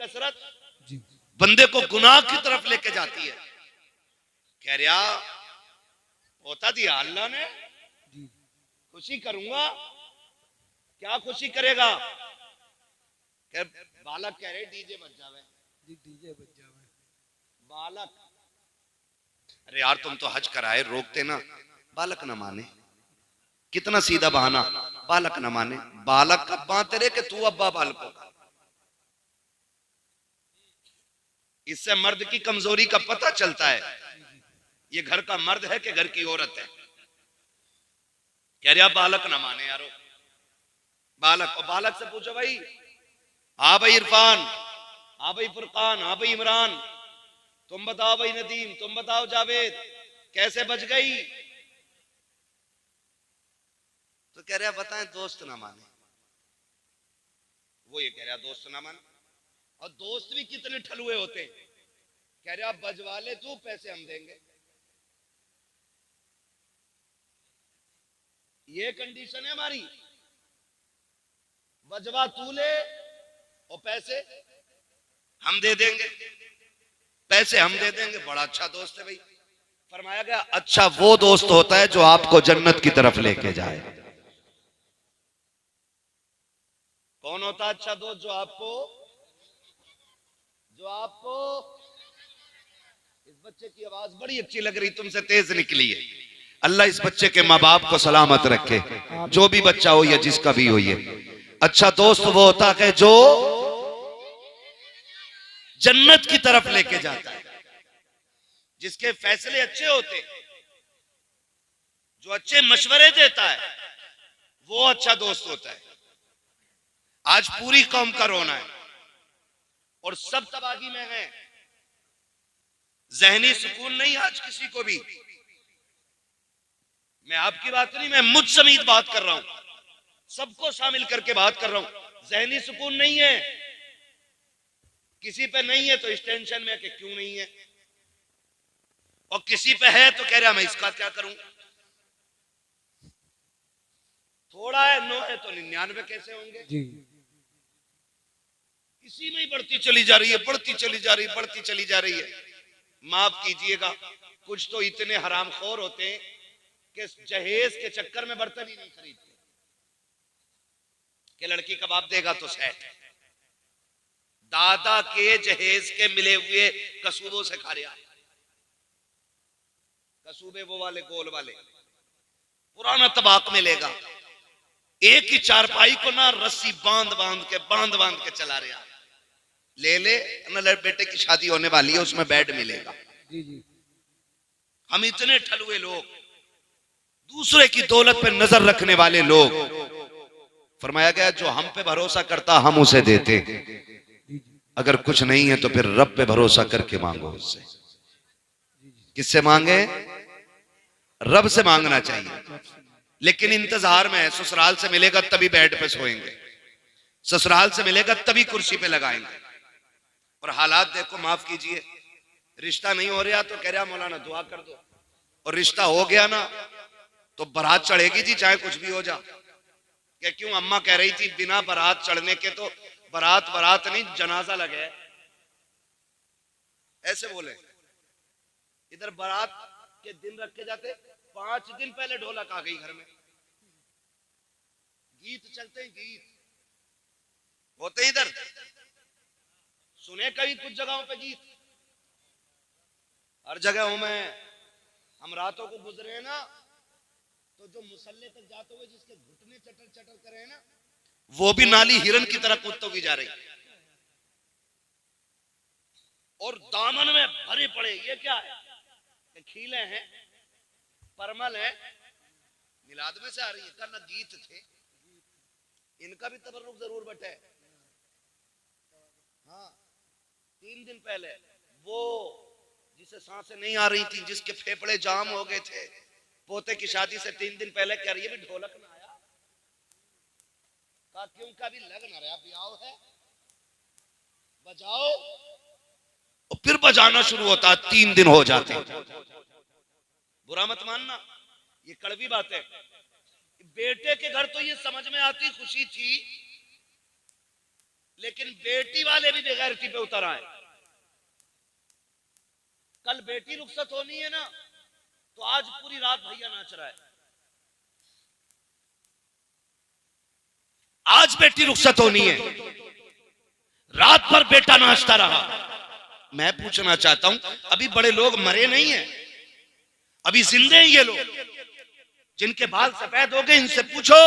कसरत बंदे को गुनाह की तरफ लेके जाती है। कह रहा होता दिया अल्लाह ने, खुशी करूंगा, क्या खुशी करेगा? बालक कह रहे डीजे बज जावे, डीजे बज जावे। बालक, अरे यार तुम तो हज कराए, रोकते ना। बालक न माने, कितना सीधा बहाना। बालक न माने, बालक का बात रे कि तू अब्बा बालक होगा। इससे मर्द की कमजोरी का पता चलता है, ये घर का मर्द है कि घर की औरत है। कह रहा बालक न माने यारो, बालक। और बालक से पूछो भाई, हाँ भाई इरफान, हाँ भाई फुरकान, हाँ भाई इमरान, तुम बताओ भाई नदीम, तुम बताओ जावेद, कैसे बच गई? तो कह रहा बताएं दोस्त ना माने। वो ये कह रहा दोस्त ना माने, और दोस्त भी कितने ठलुए होते हैं। कह रहा बजवा ले तू, पैसे हम देंगे। ये कंडीशन है हमारी, बजवा तू ले और पैसे हम दे देंगे, पैसे हम दे देंगे। बड़ा अच्छा दोस्त है भाई। फरमाया गया अच्छा वो दोस्त होता है जो आपको जन्नत की तरफ लेके जाए। कौन होता है अच्छा दोस्त? जो आपको इस बच्चे की आवाज बड़ी अच्छी लग रही, तुमसे तेज निकली है। अल्लाह इस बच्चे के माँ बाप को सलामत रखे, जो भी बच्चा हो या जिसका भी हो। ये अच्छा दोस्त वो होता है जो जन्नत की तरफ लेके जाता है, जिसके फैसले अच्छे होते, जो अच्छे मशवरे देता है, वो अच्छा दोस्त होता है। आज पूरी कौम का रोना है और सब तबाही में है, जहनी सुकून नहीं आज किसी को भी। मैं आपकी बात नहीं, मैं मुझ समेत बात कर रहा हूं, सबको शामिल करके बात कर रहा हूं। जहनी सुकून नहीं है किसी पे, नहीं है तो इस टेंशन में कि क्यों नहीं है, और किसी पे है तो कह रहा मैं इसका क्या करूं। थोड़ा है, 9 है तो 99 कैसे होंगे जी। इसी में ही बढ़ती चली जा रही है, बढ़ती चली जा रही है, बढ़ती चली जा रही है। माफ कीजिएगा, कुछ तो इतने हरामखोर होते हैं कि जहेज के चक्कर में बर्तन ही नहीं खरीदते कि लड़की कबाब देगा तो सेट। दादा के जहेज के मिले हुए कसूबों से खा रहा है। कसूबे वो वाले गोल वाले, पुराना तबाक मिलेगा, एक ही चारपाई को ना रस्सी बांध बांध के चला रहा है। ले ले न, बेटे की शादी होने वाली है, उसमें बेड मिलेगा। जी जी। हम इतने ठलुए लोग, दूसरे की दौलत पे नजर रखने वाले लोग। फरमाया गया जो हम पे भरोसा करता हम उसे देते, अगर कुछ नहीं है तो फिर रब पे भरोसा करके मांगो उससे। किससे मांगे? रब से मांगना चाहिए। लेकिन इंतजार में है, ससुराल से मिलेगा तभी बेड पे सोएंगे, ससुराल से मिलेगा तभी कुर्सी पे लगाएंगे। और हालात देखो, माफ कीजिए, रिश्ता नहीं हो रहा तो कह रहा मौलाना दुआ कर दो, और रिश्ता हो गया ना तो बारात चढ़ेगी जी, चाहे कुछ भी हो जा। क्या क्यों? अम्मा कह रही थी बिना बारात चढ़ने के तो बारात नहीं जनाजा लगे। ऐसे बोले। इधर बारात के दिन रखे जाते, 5 दिन पहले ढोलक आ गई घर में, गीत चलते हैं, गीत होते इधर। सुने कभी कुछ जगहों पे गीत? हर जगह हूं मैं। हम रातों को गुजरे हैं ना, तो जो मुसल्ले तक जाते हुए जिसके घुटने चटर चटर करे हैं ना, वो भी नाली हिरन की तरह कूदते हुए जा रही, और दामन में भरे पड़े। ये क्या है? खीले हैं, परमल है, मिलाद में से आ रही है। करना गीत थे, इनका भी तबर्रुक जरूर बटे। हाँ, 3 दिन पहले वो जिसे सांसें नहीं आ रही थी, जिसके फेफड़े जाम हो गए थे, पोते की शादी से 3 दिन पहले कह रही है भी ढोलक ना आया। कहा क्यों? का भी लग ना रहा, ब्याह है, बजाओ। और फिर बजाना शुरू होता है, 3 दिन हो जाते। बुरा मत मानना, ये कड़वी बात है। बेटे के घर तो ये समझ में आती खुशी थी लेकिन बेटी वाले भी बेगैरती पे उतर आए। कल बेटी रुखसत होनी है ना, तो आज पूरी रात भैया नाच रहा है। आज बेटी रुखसत होनी है, रात भर बेटा नाचता रहा। मैं पूछना चाहता हूं, अभी बड़े लोग मरे नहीं हैं, अभी जिंदे हैं ये लोग। जिनके बाल सफेद हो गए इनसे पूछो,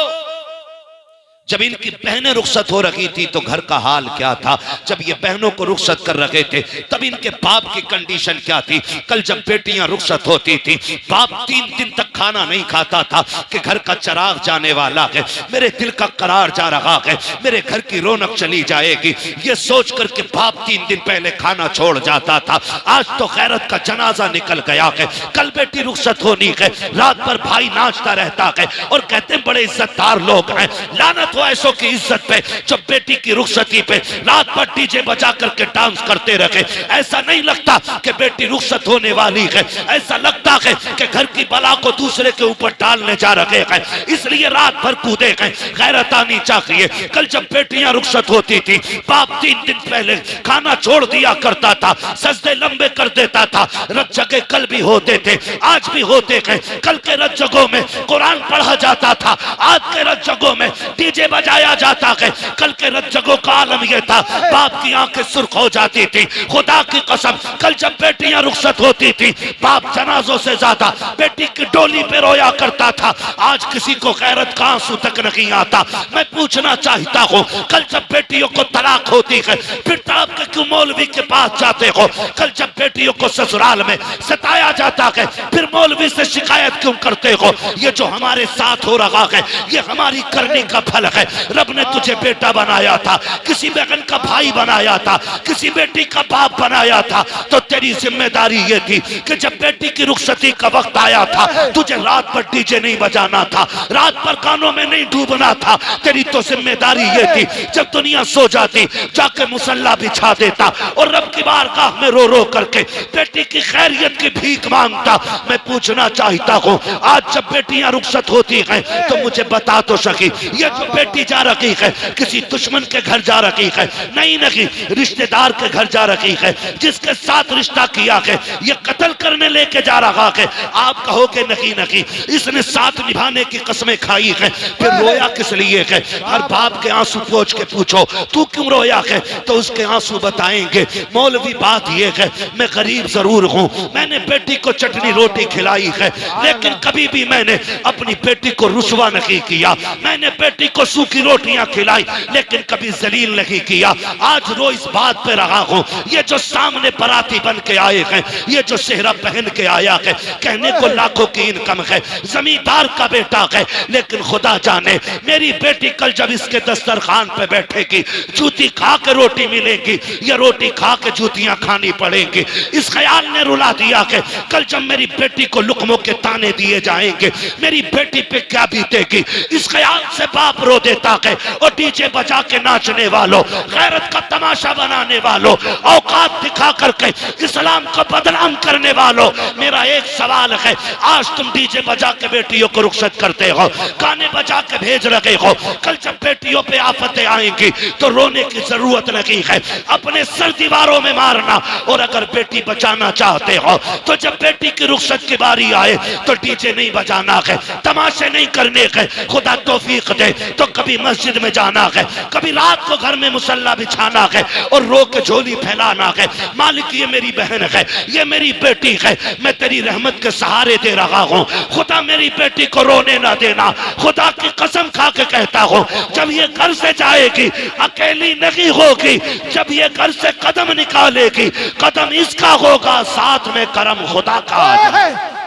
जब इनकी बहनें रुखसत हो रही थी तो घर का हाल क्या था। जब ये बहनों को रुखसत कर रहे थे तब इनके बाप की कंडीशन क्या थी। कल जब बेटियां रुखसत होती थी, बाप 3 दिन तक खाना नहीं खाता था कि घर का चिराग जाने वाला है, मेरे दिल का करार जा रहा है, मेरे घर की रौनक चली जाएगी। ये सोच करके बाप 3 दिन पहले खाना छोड़ जाता था। आज तो गैरत का जनाजा निकल गया है। कल बेटी रुखसत होनी है, रात भर भाई नाचता रहता है और कहते हैं बड़े इज्जतदार लोग हैं। लानत हो ऐसों की इज्जत पे जब बेटी की रुखसती पे रात भर डीजे बजा करके डांस करते रहे। ऐसा नहीं लगता कि बेटी रुखसत होने वाली है, ऐसा लगता है कि घर की बला को दूसरे के ऊपर डालने जा रहे हैं, इसलिए रात भर कूदे हैं। गैरत आनी चाहिए। कल जब बेटियां रुखसत होती थी, बाप 3 दिन पहले खाना छोड़ दिया करता था, सजदे लंबे कर देता था। रत जगह कल भी होते थे, आज भी होते हैं। कल के रत जगहों में कुरान पढ़ा जाता था, आज के रत जगहों में डीजे बजाया जाता है। कल के रत जगहों का आलम यह था, बाप की आंखें सुर्ख हो जाती थी। खुदा की कसम, कल जब बेटियां रुखसत होती थी, बाप जनाजों से ज्यादा बेटी की डोली पे रोया करता था। आज किसी को गैरत का आंसू तक नहीं आता। मैं पूछना चाहता हूँ, कल जब बेटियों को तलाक होती है, फिर तड़प के क्यों मौलवी के पास जाते हो। कल जब बेटियों को ससुराल में सताया जाता है, फिर मौलवी से शिकायत क्यों करते हो। ये जो हमारे साथ हो रहा है, ये हमारी करने का फल है। रब ने तुझे बेटा बनाया था, किसी बहन का भाई बनाया था, किसी बेटी का बाप बनाया था, तो तेरी जिम्मेदारी ये थी कि जब बेटी की रुखसती का वक्त आया था, तुझे रात भर डीजे नहीं बजाना था, रात भर गानों में नहीं डूबना था। तेरी तो जिम्मेदारी ये थी, जब दुनिया सो जाती जाके मुसल्ला बिछा देता और रब की बारगाह में रो रो करके बेटी की खैरियत की भीख मांगता। मैं पूछना चाहता हूँ, आज जब बेटियां रुखसत होती हैं तो मुझे बता तो सकी, ये जो बेटी जा रही है किसी दुश्मन के घर जा रही है, नहीं नहीं रिश्तेदार के घर जा रही है, जिसके साथ रिश्ता किया है ये कत्ल करने लेके जा रहा है। आप कहोगे नहीं नहीं इसने साथ निभाने की कसमें खाई है, फिर रोया किस लिए है। हर बाप के आंसू पोंछ के पूछो तू क्यों रोया है, तो उसके आंसू बताएंगे। मौलवी बात ये है, मैं गरीब जरूर हूँ, मैंने बेटी को चटनी रोटी खिलाई है, लेकिन कभी भी मैंने अपनी बेटी को रुसवा नहीं किया। मैंने बेटी को सूखी रोटियां खिलाई, लेकिन कभी जलील नहीं किया। आज रो इस बात पे रहा हूँ, ये जो सामने बराती बन के आए हैं, ये जो सेहरा पहन के आया है, कहने को लाखों की इनकम है, जमींदार का बेटा है, लेकिन खुदा जाने मेरी बेटी कल जब इसके दस्तरखान पे बैठेगी, जूती खा के रोटी मिलेगी या रोटी खा के जूतियां खानी पड़ेंगी। इस ख्याल ने रुला दिया कि कल जब मेरी बेटी को लुकमों के ताने दिए जाएंगे, मेरी बेटी पे क्या बीतेगी। इस ख्याल से बाप रो देता है। और डीजे बजा के नाचने वालों, गैरत का तमाशा बनाने वालों, औकात दिखा करके इस्लाम को बदनाम करने वालों, मेरा एक सवाल है, आज तुम डीजे बजा के बेटियों को रुखसत करते हो, गाने बजा के भेज रहे हो, कल जब बेटियों पे आफतें आएंगी तो रोने की जरूरत नहीं है, अपने सर दीवारों में मारना। और अगर बेटी बचाना चाहते हो तो जब बेटी की रुखसत की बारी आए तो डीजे नहीं बजाना है, तमाशे नहीं करने हैं। खुदा तौफीक दे तो कभी मस्जिद में जाना है, कभी रात को घर में मुसल्ला बिछाना है और रो के झोली फैलाना है। मालिक ये मेरी बहन है, ये मेरी बेटी है, मैं तेरी रहमत के सहारे दे रहा हूँ। खुदा मेरी बेटी को रोने ना देना। खुदा की कसम खा के कहता हूँ, जब ये घर से जाएगी अकेली नहीं होगी, जब ये घर से कदम निकालेगी कदम इसका होगा, साथ में करम खुदा का।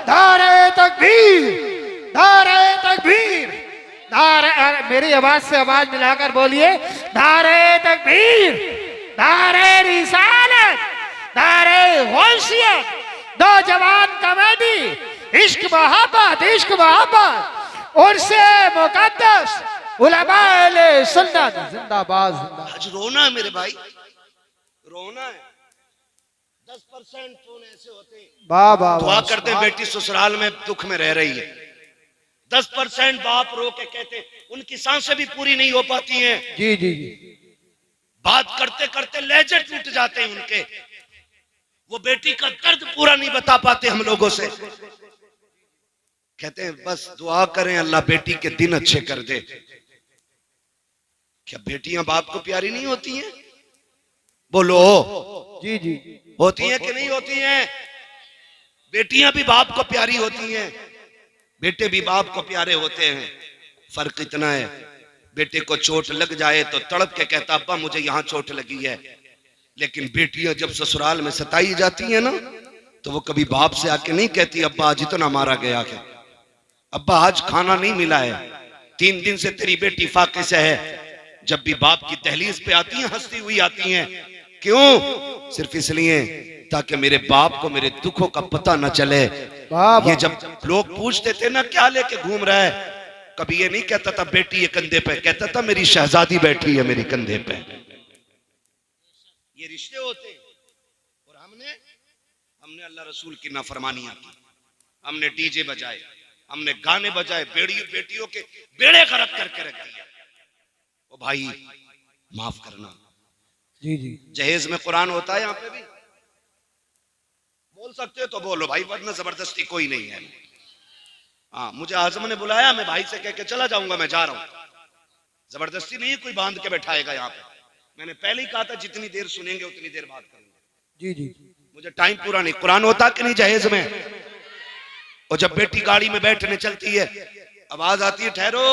नारे तकबीर, नारे तकबीर, नारे, मेरी आवाज से आवाज मिलाकर बोलिए, नारे तकबीर, नारे रिसालत, नारे गौसियत, नौजवान कमेटी, इश्क मोहब्बत, इश्क मोहब्बत, उर्से मुकद्दस, उलमाए सुन्नत जिंदाबाद। आज रोना है मेरे भाई, रोना है। 10% फोन ऐसे होते हैं, दुआ करते हैं बेटी ससुराल में दुख में रह रही है। 10% बाप रो के कहते उनकी सांसें भी पूरी नहीं हो पाती हैं। जी जी जी, बात करते करते लहजे टूट जाते हैं उनके, वो बेटी का दर्द पूरा नहीं बता पाते हम लोगों से। कहते हैं बस दुआ करें अल्लाह बेटी के दिन अच्छे कर दे। क्या बेटियां बाप को प्यारी नहीं होती हैं? बोलो। जी जी होती हैं कि नहीं होती हैं? बेटियां भी बाप को प्यारी होती हैं, बेटे भी बाप को प्यारे होते हैं। फर्क इतना है, बेटे को चोट लग जाए तो तड़प के कहता अब्बा मुझे यहां चोट लगी है, लेकिन बेटियां जब ससुराल में सताई जाती है ना, तो वो कभी बाप से आके नहीं कहती अब्बा आज इतना मारा गया है, अब्बा आज खाना नहीं मिला है, 3 दिन से तेरी बेटी फाके से है। जब भी बाप की दहलीज पे आती हैं हंसती हुई आती हैं। क्यों? सिर्फ इसलिए ताकि मेरे बाप को मेरे दुखों का पता न चले। ये जब लोग पूछते थे ना क्या लेके घूम रहा है, कभी ये नहीं कहता था बेटी ये कंधे पे, कहता था मेरी शहजादी बैठी है मेरी कंधे पे। ये रिश्ते होते हैं। और हमने अल्लाह रसूल की नाफरमानियां की, हमने डीजे बजाए, हमने गाने बजाए, बेटियों के बेड़े गरक करके रख दिया। ओ भाई माफ करना। जी जी जहेज में कुरान होता है? यहाँ पे भी बोल सकते हो तो बोलो भाई, वरना जबरदस्ती कोई नहीं है। हाँ मुझे आजम ने बुलाया, मैं भाई से कह के चला जाऊंगा, मैं जा रहा हूं। जबरदस्ती नहीं कोई बांध के बैठाएगा यहाँ पे। मैंने पहले ही कहा था जितनी देर सुनेंगे उतनी देर बात करेंगे। जी जी मुझे टाइम पूरा नहीं। कुरान होता कि नहीं जहेज में? और जब बेटी गाड़ी में बैठने चलती है आवाज आती है ठहरो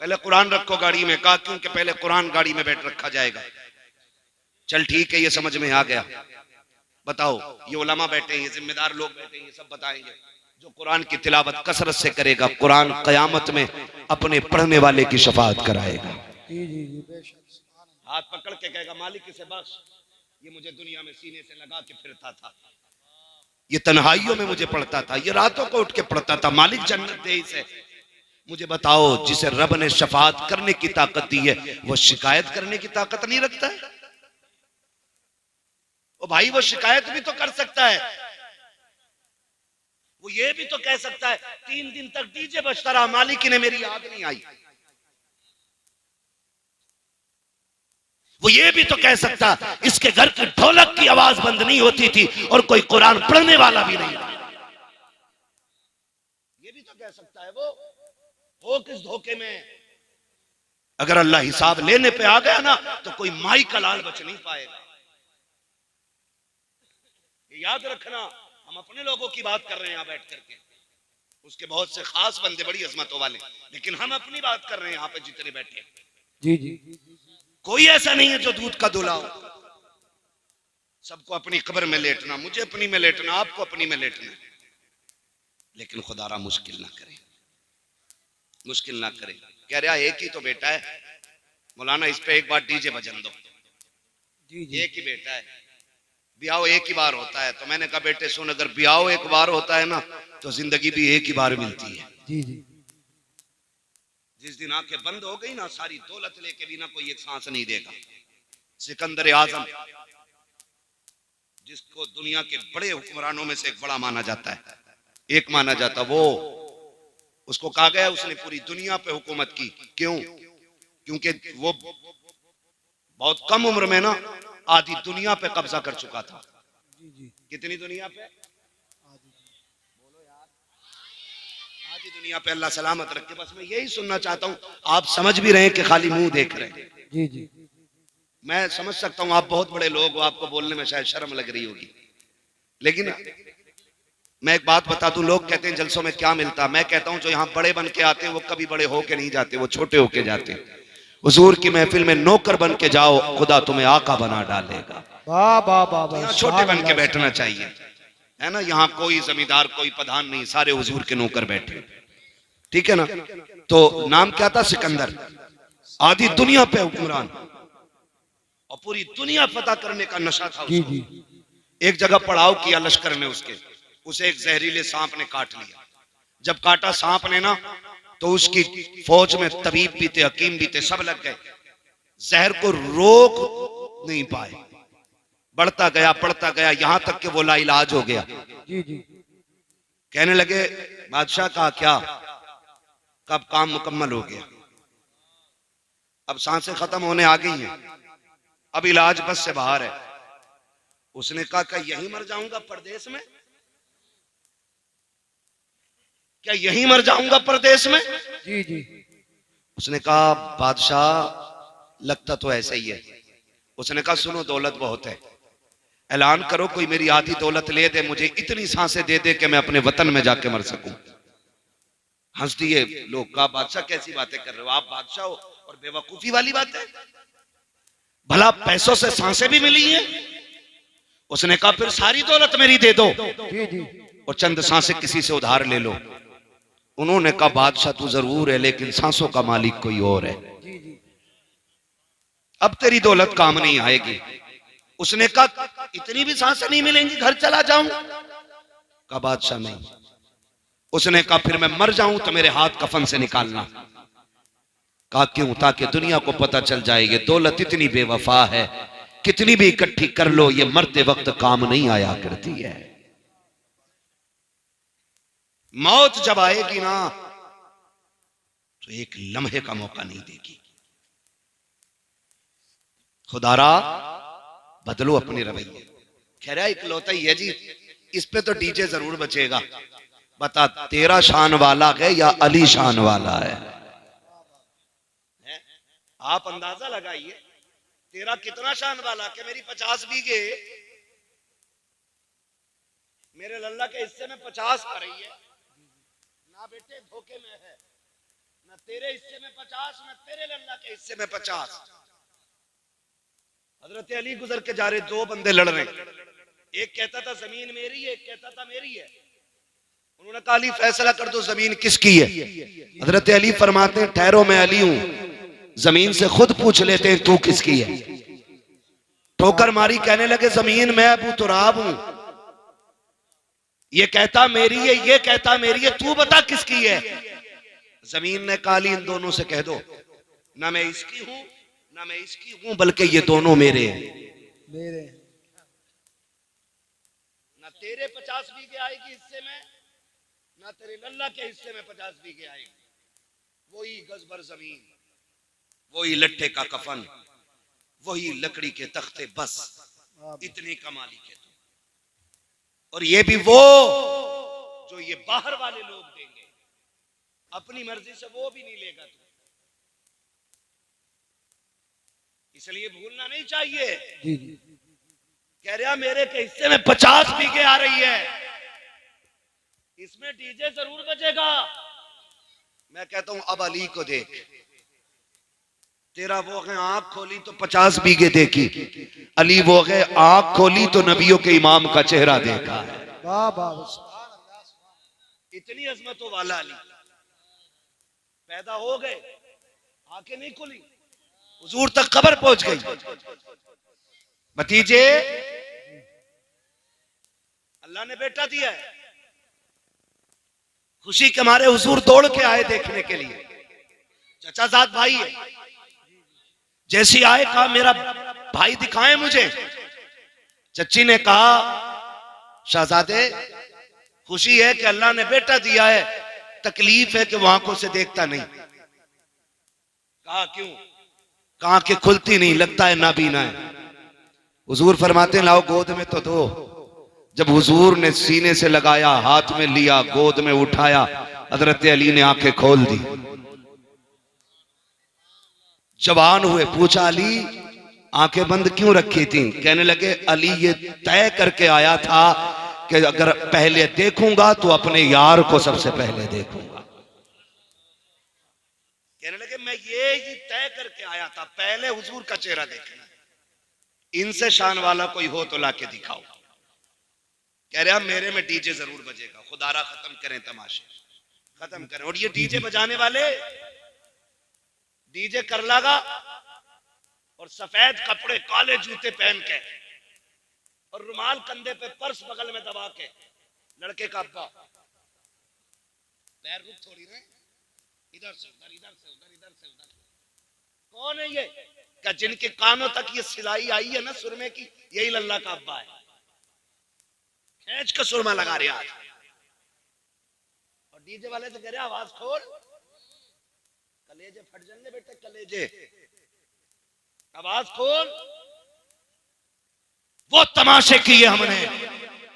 पहले कुरान रखो गाड़ी में। कहा क्योंकि पहले कुरान गाड़ी में बैठ रखा जाएगा। चल ठीक है ये समझ में आ गया। बताओ ये उलमा बैठे हैं, ये जिम्मेदार लोग बैठे हैं, ये सब बताएंगे। जो कुरान की तिलावत कसरत से करेगा कुरान कयामत में अपने पढ़ने वाले की शफाअत कराएगा। हाथ पकड़ के कहेगा मालिक इसे बख्श, ये मुझे दुनिया में सीने से लगा के फिरता था, ये तन्हाइयों में मुझे पढ़ता था, ये रातों को उठ के पढ़ता था, मालिक जन्नत दे इसे। मुझे बताओ जिसे रब ने शफाअत करने की ताकत दी है वो शिकायत करने की ताकत नहीं रखता है? ओ भाई वो शिकायत भी तो कर सकता है, वो ये भी तो कह सकता है 3 दिन तक डीजे बजता रहा मालिक ने मेरी याद नहीं आई। वो ये भी तो कह सकता इसके घर की ढोलक की आवाज बंद नहीं होती थी और कोई कुरान पढ़ने वाला भी नहीं था। ये भी तो कह सकता है। वो हो किस धोखे में? अगर अल्लाह हिसाब लेने पे आ गया ना तो कोई माई का लाल बच नहीं पाएगा। ये याद रखना। हम अपने लोगों की बात कर रहे हैं यहां बैठ करके, उसके बहुत से खास बंदे बड़ी अजमतों वाले, लेकिन हम अपनी बात कर रहे हैं यहां पे जितने बैठे। जी जी कोई ऐसा नहीं है जो दूध का धुला हो। सबको अपनी कब्र में लेटना, मुझे अपनी में लेटना, आपको अपनी में लेटना, लेकिन खुदारा मुश्किल ना करे, मुश्किल ना करे। कह रहा एक ही तो बेटा है मौलाना, इस पे एक बार डीजे बजन दो। जी जी एक ही बेटा है, ब्याह एक ही बार होता है। तो मैंने कहा बेटे सुन, अगर ब्याह एक बार होता है ना तो जिंदगी भी एक ही बार मिलती है। जी जी जिस दिन आंखें बंद हो गई ना सारी दौलत लेके भी ना कोई एक सांस नहीं देगा। सिकंदर आजम जिसको दुनिया के बड़े हुक्मरानों में से एक बड़ा माना जाता है, एक माना जाता, वो उसको कहा गया उसने पूरी दुनिया पे हुकूमत की। क्यों? क्योंकि वो बहुत कम उम्र में ना आधी दुनिया पे कब्जा कर चुका था। कितनी दुनिया पे? आधी दुनिया पे। अल्लाह सलामत रखे। बस मैं यही सुनना चाहता हूँ, आप समझ भी रहे हैं कि खाली मुंह देख रहे हैं। जी जी मैं समझ सकता हूँ आप बहुत बड़े लोग हो, आपको बोलने में शायद शर्म लग रही होगी, लेकिन मैं एक बात बता दूं, लोग कहते हैं जलसों में क्या मिलता, मैं कहता हूं जो यहाँ बड़े बन के आते हैं वो कभी बड़े होके नहीं जाते, वो छोटे होके जाते हैं। हुजूर की महफिल में नौकर बन के जाओ, खुदा तुम्हें आका बना डालेगा। वाह वाह वाह वाह, यहाँ छोटे बन के बैठना चाहिए, है ना। यहाँ कोई जमींदार कोई प्रधान नहीं, सारे हुजूर के नौकर बैठे, ठीक है ना। तो नाम क्या था? सिकंदर। आधी दुनिया पे हुक्मरान और पूरी दुनिया फतह करने का नशा था जी उसको। जी एक जगह पड़ाव किया लश्कर ने उसके, उसे एक जहरीले सांप ने काट लिया। जब काटा सांप ने ना तो उसकी फौज में तबीब भी थे, हकीम भी थे, सब लग गए, जहर को रोक नहीं पाए, बढ़ता गया बढ़ता गया, यहां तक कि वो लाइलाज हो गया। जी जी कहने लगे बादशाह का क्या, कब काम मुकम्मल हो गया, अब सांसें खत्म होने आ गई हैं, अब इलाज बस से बाहर है। उसने कहा क्या यहीं मर जाऊंगा परदेश में? क्या यहीं मर जाऊंगा परदेश में? जी जी उसने कहा बादशाह लगता तो ऐसा ही है। उसने कहा सुनो दौलत बहुत है, ऐलान करो कोई मेरी आधी दौलत ले दे, मुझे इतनी सांसें दे दे कि मैं अपने वतन में जाके मर सकूं। हंस दिए लोग, कहा बादशाह कैसी बातें कर रहे हो, आप बादशाह हो और बेवकूफी वाली बात है, भला पैसों से सांसें भी मिली हैं? उसने कहा फिर सारी दौलत मेरी दे दो जी जी और चंद सांसें किसी से उधार ले लो। उन्होंने कहा बादशाह तू जरूर है लेकिन सांसों का मालिक कोई और है, जी जी अब तेरी दौलत काम नहीं आएगी। उसने कहा इतनी भी सांसें नहीं मिलेंगी, घर चला जाऊं? कहा बादशाह नहीं। उसने कहा फिर मैं मर जाऊं तो मेरे हाथ कफन से निकालना। कहा क्यों? ताकि दुनिया को पता चल जाए ये दौलत इतनी बेवफा है, कितनी भी इकट्ठी कर लो ये मरते वक्त काम नहीं आया करती है। मौत जब आएगी ना तो एक लम्हे का मौका नहीं देगी। खुदारा बदलो अपने रवैये। खैर इकलौता ही है जी, इस पे तो डीजे जरूर बचेगा। बता तेरा शान वाला है या अली शान वाला है? आप अंदाजा लगाइए तेरा कितना शान वाला कि मेरी 50 बीघे मेरे लल्ला के हिस्से में 50 आ रही है ना बेटे, धोखे में है ना, तेरे हिस्से में 50 ना तेरे लल्ला के हिस्से में 50। हजरत अली गुजर के जा रहे, दो बंदे लड़ रहे, एक कहता था जमीन मेरी है, एक कहता था मेरी है। उन्होंने कहा अली फैसला कर दो जमीन किसकी है। हजरत अली फरमाते हैं ठहरो मैं अली हूं, जमीन से खुद पूछ लेते हैं तू किसकी है। ठोकर मारी, कहने लगे जमीन मैं अबू तुराब हूं, ये कहता मेरी है, ये कहता मेरी है, तू बता किसकी है। जमीन ने कहा अली इन दोनों से कह दो ना मैं इसकी हूं ना मैं इसकी हूं, बल्कि ये दोनों मेरे हैं। मेरे ना तेरे 50 बीघे आएगी हिस्से में ना तेरे लल्ला के हिस्से में 50 बीघे आएगी। वही गज भर जमीन, वही लट्ठे का कफन, वही लकड़ी के तख्ते, बस इतने का मालिक है तू। और ये भी वो जो ये बाहर वाले लोग देंगे, अपनी मर्जी से वो भी नहीं लेगा तू। इसलिए भूलना नहीं चाहिए। जी जी कह रहा मेरे के हिस्से में 50 बीघे आ रही है, इसमें डीजे जरूर बजेगा। मैं कहता हूं अब अली को देख, तेरा वो है आंख खोली तो 50 बीघे देखी, अली वो है आंख खोली तो नबियों के इमाम का चेहरा देखा है। वाह वाह इतनी अजमतों वाला अली पैदा हो गए, आंखें नहीं खुली, हुजूर तक खबर पहुंच गई। भतीजे अल्लाह ने बेटा दिया है, खुशी के मारे हुजूर दौड़ के आए देखने के लिए। चचाजाद भाई है, जैसी आए कहा मेरा भाई दिखाएं मुझे। चच्ची ने कहा शहजादे खुशी है कि अल्लाह ने बेटा दिया है, तकलीफ है कि वो आंखों से देखता नहीं। कहा क्यों? कहा कि खुलती नहीं, लगता है नाबीना है। हुजूर फरमाते हैं लाओ गोद में तो दो। जब हुजूर ने सीने से लगाया, हाथ में लिया, गोद में उठाया, हजरत अली ने आंखें खोल दी, जवान हुए। पूछा अली आंखें बंद क्यों रखी थी? कहने लगे अली ये तय करके आया था कि अगर पहले देखूंगा तो अपने यार को सबसे पहले देखूंगा। कहने लगे मैं ये ही तय करके आया था, पहले हुजूर का चेहरा देखना। इनसे शान वाला कोई हो तो लाके दिखाओ। कह रहा मेरे में डीजे जरूर बजेगा। खुदारा खत्म करें तमाशे, खत्म करें। और ये डीजे बजाने वाले डीजे कर लगा और सफेद कपड़े काले जूते पहन के और रुमाल कंधे पे, पर्स बगल में दबा के, लड़के का अब्बा पैर रुक थोड़ी रहे, इधर से उधर, इधर से उधर, इधर से उधर। कौन है ये? क्या जिनके कानों तक ये सिलाई आई है ना सुरमे की, यही लल्ला का अब्बा है। खींच के सुरमा लगा रहे आज। और डीजे वाले से कह रहे आवाज खोल, कलेजे फट जाएंगे बेटे, कलेजे, आवाज खोल। वो तमाशे किए हमने,